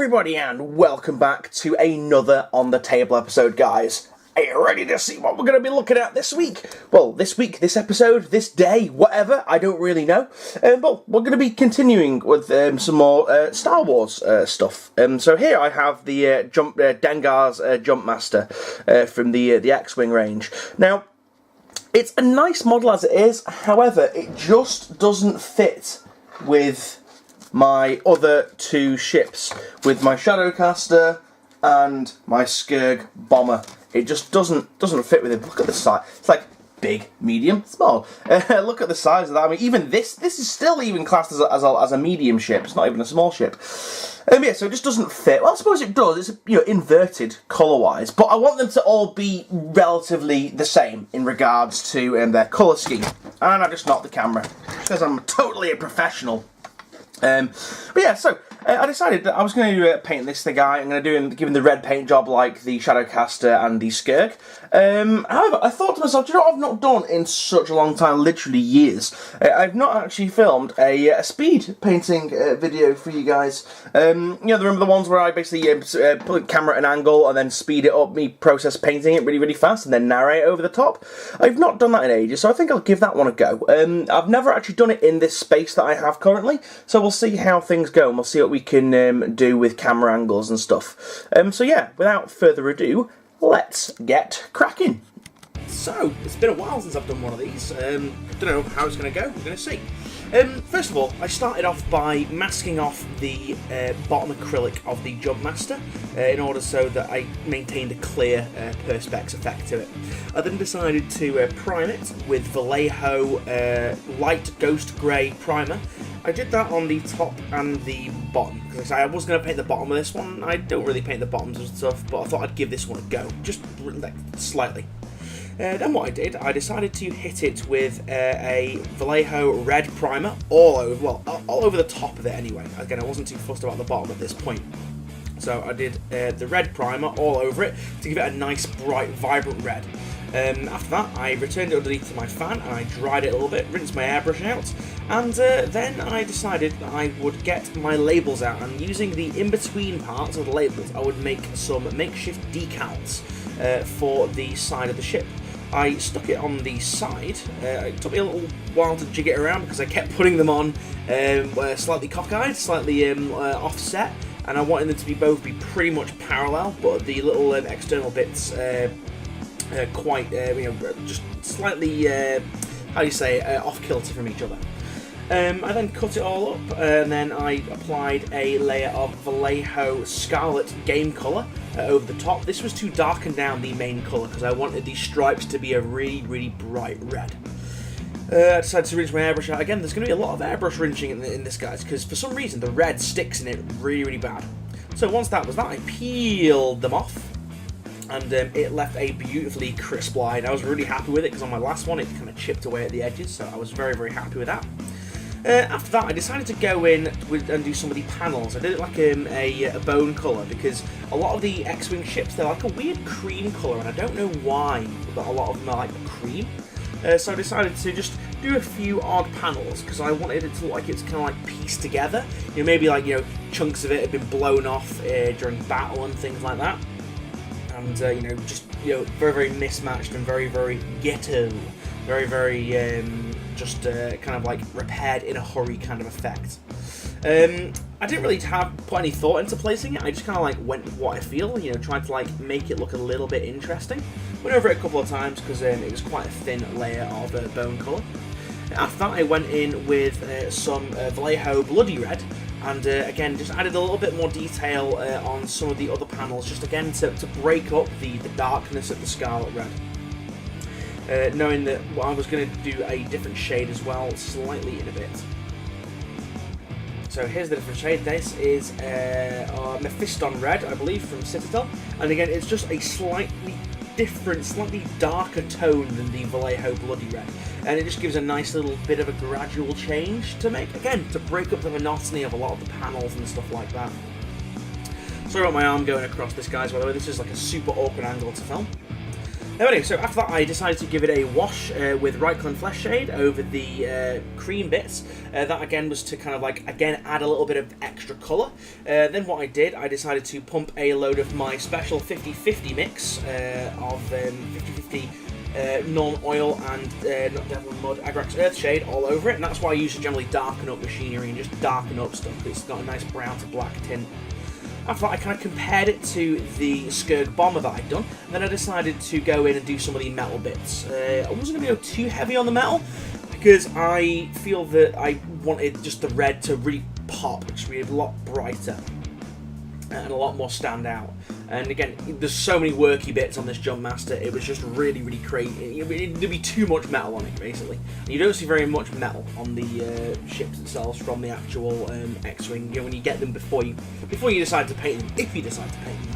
everybody and welcome back to another On The Table episode, guys. Are you ready to see what we're going to be looking at this week? Well, this week, this episode, this day, whatever, I don't really know. But we're going to be continuing with some more Star Wars stuff. So here I have the Dengar's Jumpmaster from the X-Wing range. Now, it's a nice model as it is, however, it just doesn't fit with my other two ships, with my Shadowcaster and my Skurg Bomber. It just doesn't fit with it. Look at the size. It's like big, medium, small. Look at the size of that. I mean, even this is still even classed as a medium ship. It's not even a small ship. Yeah, so it just doesn't fit. Well, I suppose it does. It's inverted colour-wise, but I want them to all be relatively the same in regards to their colour scheme. And I just knocked the camera because I'm totally a professional. But yeah, so I decided that I was going to paint this guy. I'm going to give him the red paint job like the Shadowcaster and the Skurg. However, I thought to myself, do you know what I've not done in such a long time, literally years? I've not actually filmed a speed painting video for you guys. Remember the ones where I basically put the camera at an angle and then speed it up, me process painting it really, really fast and then narrate over the top? I've not done that in ages, so I think I'll give that one a go. I've never actually done it in this space that I have currently, so we'll see how things go and we'll see what we can do with camera angles and stuff. So yeah, without further ado, let's get cracking. So, it's been a while since I've done one of these. Don't know how it's going to go, we're going to see. First of all, I started off by masking off the bottom acrylic of the Jumpmaster in order so that I maintained a clear Perspex effect to it. I then decided to prime it with Vallejo light ghost grey primer. I did that on the top and the bottom, because I was going to paint the bottom of this one. I don't really paint the bottoms and stuff, but I thought I'd give this one a go, just like slightly. Then what I did, I decided to hit it with a Vallejo red primer all over the top of it anyway. Again, I wasn't too fussed about the bottom at this point. So I did the red primer all over it to give it a nice, bright, vibrant red. After that, I returned it underneath to my fan and I dried it a little bit, rinsed my airbrush out, and then I decided that I would get my labels out, and using the in-between parts of the labels, I would make some makeshift decals for the side of the ship. I stuck it on the side. It took me a little while to jig it around because I kept putting them on slightly cockeyed, slightly offset, and I wanted them to both be pretty much parallel, but the little external bits quite, just slightly, off kilter from each other. I then cut it all up, and then I applied a layer of Vallejo Scarlet Game Colour over the top. This was to darken down the main colour because I wanted these stripes to be a really, really bright red. I decided to rinse my airbrush out. Again, there's going to be a lot of airbrush rinsing in this, guys, because for some reason the red sticks in it really, really bad. So once that was that, I peeled them off, and it left a beautifully crisp line. I was really happy with it because on my last one it kind of chipped away at the edges, so I was very, very happy with that. After that, I decided to go in and do some of the panels. I did it like a bone colour because a lot of the X-Wing ships, they're like a weird cream colour, and I don't know why, but a lot of them are like cream. So I decided to just do a few odd panels because I wanted it to look like it's kind of like pieced together. Maybe like chunks of it had been blown off during battle and things like that, and just very, very mismatched and very, very ghetto, very, very kind of like repaired in a hurry kind of effect. I didn't really put any thought into placing it. I just kind of like went with what I feel, tried to like make it look a little bit interesting. Went over it a couple of times because it was quite a thin layer of bone colour. After that, I went in with some Vallejo Bloody Red, and again just added a little bit more detail on some of the other panels, just again to break up the darkness of the Scarlet Red. Knowing that I was going to do a different shade as well, slightly in a bit. So here's the different shade. This is Mephiston Red, I believe, from Citadel. And again, it's just a slightly different, slightly darker tone than the Vallejo Bloody Red. And it just gives a nice little bit of a gradual change to make, again, to break up the monotony of a lot of the panels and stuff like that. Sorry about my arm going across this, guys, by the way. This is like a super awkward angle to film. Anyway, so after that I decided to give it a wash with Reikland Flesh Shade over the cream bits. That again was to kind of like, again, add a little bit of extra colour. Then what I did, I decided to pump a load of my special 50-50 mix of 50-50 Nuln Oil and Not Devil and Mud Agrax Earthshade all over it, and that's why I usually generally darken up machinery and just darken up stuff, because it's got a nice brown to black tint. After that, I kind of compared it to the Skurg Bomber that I'd done, and then I decided to go in and do some of the metal bits. I wasn't going to go too heavy on the metal, because I feel that I wanted just the red to really pop, just be a lot brighter and a lot more stand out. And again, there's so many worky bits on this Jumpmaster, it was just really, really crazy. There'd be too much metal on it, basically. And you don't see very much metal on the ships themselves from the actual X-Wing, when you get them before you decide to paint them, if you decide to paint them.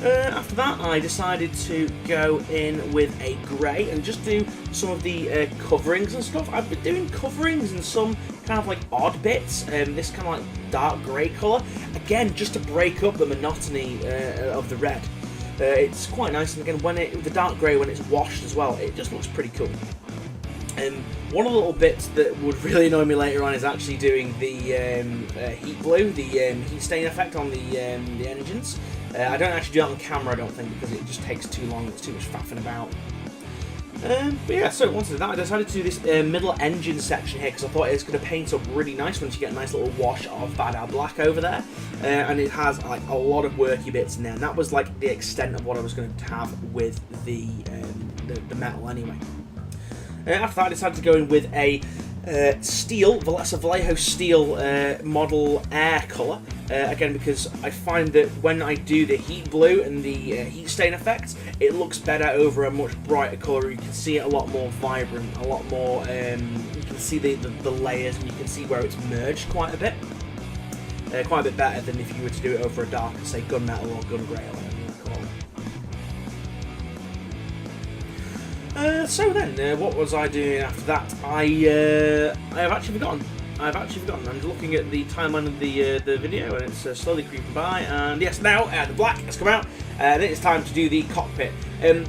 After that, I decided to go in with a grey and just do some of the coverings and stuff. I've been doing coverings and some kind of like odd bits, this kind of like dark grey colour, again just to break up the monotony of the red. It's quite nice, and again the dark grey, when it's washed as well, it just looks pretty cool. One of the little bits that would really annoy me later on is actually doing the heat blue, the heat stain effect on the engines. I don't actually do that on camera, I don't think, because it just takes too long, it's too much faffing about. But yeah, so once I did that, I decided to do this middle engine section here, because I thought it was going to paint up really nice once you get a nice little wash of Badao Black over there. And it has like a lot of worky bits in there, and that was like the extent of what I was going to have with the metal anyway. After that, I decided to go in with a steel, Vallejo steel model air colour, again because I find that when I do the heat blue and the heat stain effect, it looks better over a much brighter colour. You can see it a lot more vibrant, a lot more, you can see the layers, and you can see where it's merged quite a bit better than if you were to do it over a darker, say, gunmetal or gun grey or whatever you want to call it. So then, what was I doing after that? I have actually forgotten. I'm looking at the timeline of the video, and it's slowly creeping by. And yes, now the black has come out, and it is time to do the cockpit.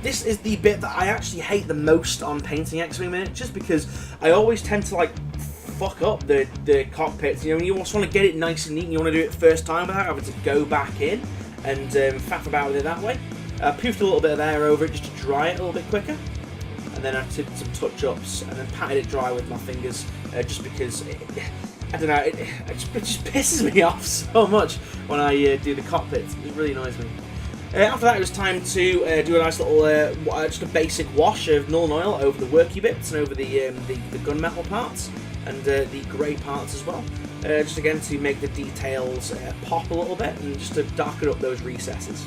This is the bit that I actually hate the most on painting X-Wing miniatures, because I always tend to like fuck up the cockpits. You know, you just want to get it nice and neat, and you want to do it first time without having to go back in and faff about with it that way. I poofed a little bit of air over it just to dry it a little bit quicker. And then I did some touch-ups and then patted it dry with my fingers, just because, I don't know, it just pisses me off so much when I do the cockpits. It really annoys me. After that, it was time to do a nice little, just a basic wash of Nuln Oil over the worky bits and over the gunmetal parts and the grey parts as well. Just again to make the details pop a little bit and just to darken up those recesses.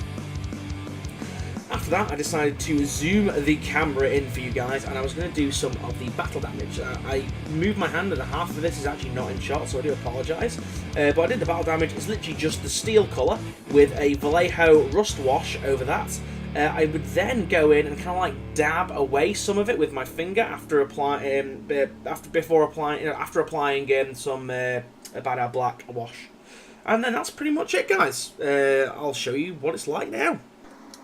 After that, I decided to zoom the camera in for you guys, and I was going to do some of the battle damage. I moved my hand, and half of this is actually not in shot, so I do apologise. But I did the battle damage. It's literally just the steel colour with a Vallejo rust wash over that. I would then go in and kind of like dab away some of it with my finger after applying some Badao Black wash. And then that's pretty much it, guys. I'll show you what it's like now.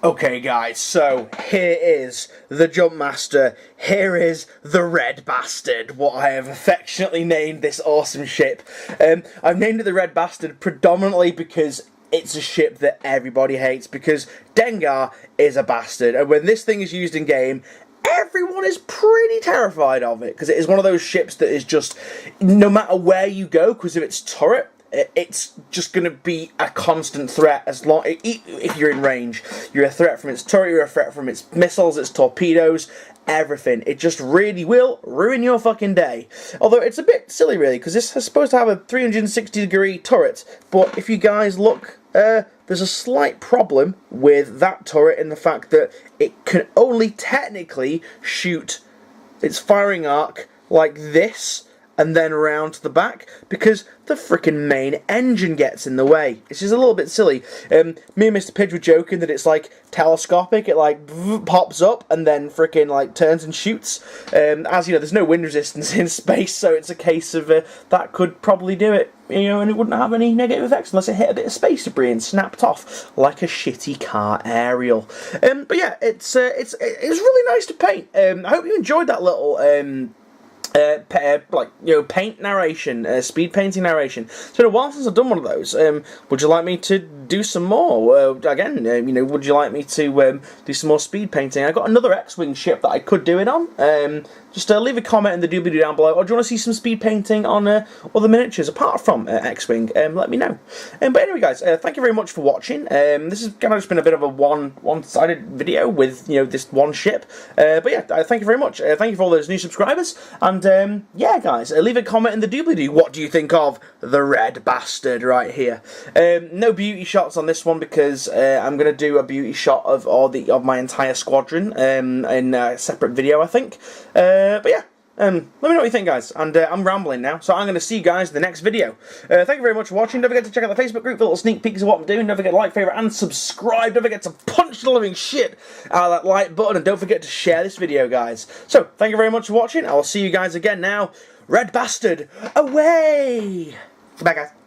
Okay guys, so here is the Jumpmaster, here is the Red Bastard, what I have affectionately named this awesome ship. I've named it the Red Bastard predominantly because it's a ship that everybody hates, because Dengar is a bastard, and when this thing is used in game, everyone is pretty terrified of it, because it is one of those ships that is just, no matter where you go, because of its turret, it's just going to be a constant threat as long if you're in range. You're a threat from its turret, you're a threat from its missiles, its torpedoes, everything. It just really will ruin your fucking day. Although it's a bit silly really, because this is supposed to have a 360-degree turret, but if you guys look, there's a slight problem with that turret in the fact that it can only technically shoot its firing arc like this, and then round to the back, because the frickin' main engine gets in the way. It's just a little bit silly. Me and Mr. Pidge were joking that it's like telescopic, it like pops up and then frickin' like turns and shoots. As you know, there's no wind resistance in space, so it's a case of that could probably do it. You know, and it wouldn't have any negative effects unless it hit a bit of space debris and snapped off like a shitty car aerial. But yeah, it's really nice to paint. I hope you enjoyed that little paint narration, speed painting narration. It's been a while since I've done one of those. Would you like me to do some more? Again, would you like me to do some more speed painting? I got another X-Wing ship that I could do it on. Just leave a comment in the doobly-doo down below, or do you want to see some speed painting on other miniatures apart from X-Wing? Let me know. But anyway, guys, thank you very much for watching. This has kind of just been a bit of a one-sided video with this one ship. But yeah, thank you very much. Thank you for all those new subscribers. And yeah, guys, leave a comment in the doobly-doo. What do you think of the red bastard right here? No beauty shots on this one because I'm going to do a beauty shot of my entire squadron in a separate video, I think. But yeah, let me know what you think, guys. And I'm rambling now, so I'm going to see you guys in the next video. Thank you very much for watching. Don't forget to check out the Facebook group for little sneak peeks of what I'm doing. Don't forget to like, favourite, and subscribe. Don't forget to punch the living shit out of that like button. And don't forget to share this video, guys. So, thank you very much for watching. I will see you guys again now. Red Bastard, away! Goodbye, guys.